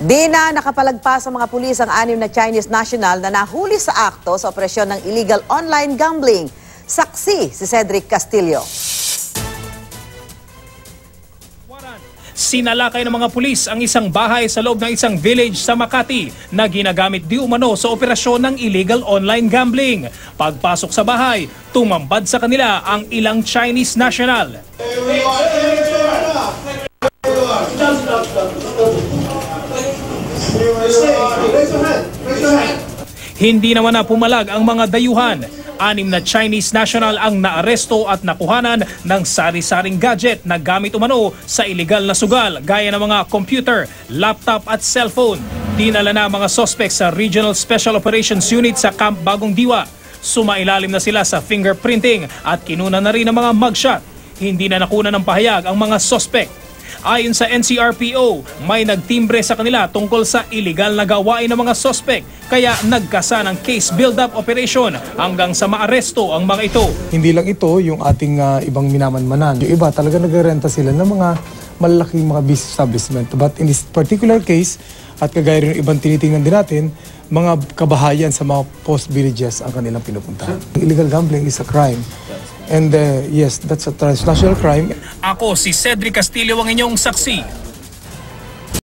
Di na nakapalagpas ang mga pulis ang 6 na Chinese national na nahuli sa akto sa operasyon ng illegal online gambling. Saksi si Cedric Castillo. Sinalakay ng mga pulis ang isang bahay sa loob ng isang village sa Makati na ginagamit di umano sa operasyon ng illegal online gambling. Pagpasok sa bahay, tumambad sa kanila ang ilang Chinese national. Hindi naman na pumalag ang mga dayuhan. 6 na Chinese national ang naaresto at nakuhanan ng sari-saring gadget na gamit umano sa illegal na sugal gaya ng mga computer, laptop at cellphone. Dinala na mga suspects sa Regional Special Operations Unit sa Camp Bagong Diwa. Sumailalim na sila sa fingerprinting at kinuna na rin ang mga mugshot. Hindi na nakuna ng pahayag ang mga suspect. Ayon sa NCRPO, may nagtimbre sa kanila tungkol sa illegal na gawain ng mga suspect, kaya nagkasa ng case build-up operation hanggang sa maaresto ang mga ito. Hindi lang ito yung ating ibang minamanmanan. Yung iba talaga nagrerenta sila ng mga malalaking mga business establishment. But in this particular case, at kagaya rin ng ibang tinitingnan din natin, mga kabahayan sa mga post villages ang kanilang pinupuntahan. Illegal gambling is a crime. And yes, that's a transnational crime. Ako si Cedric Castillo, ang inyong saksi.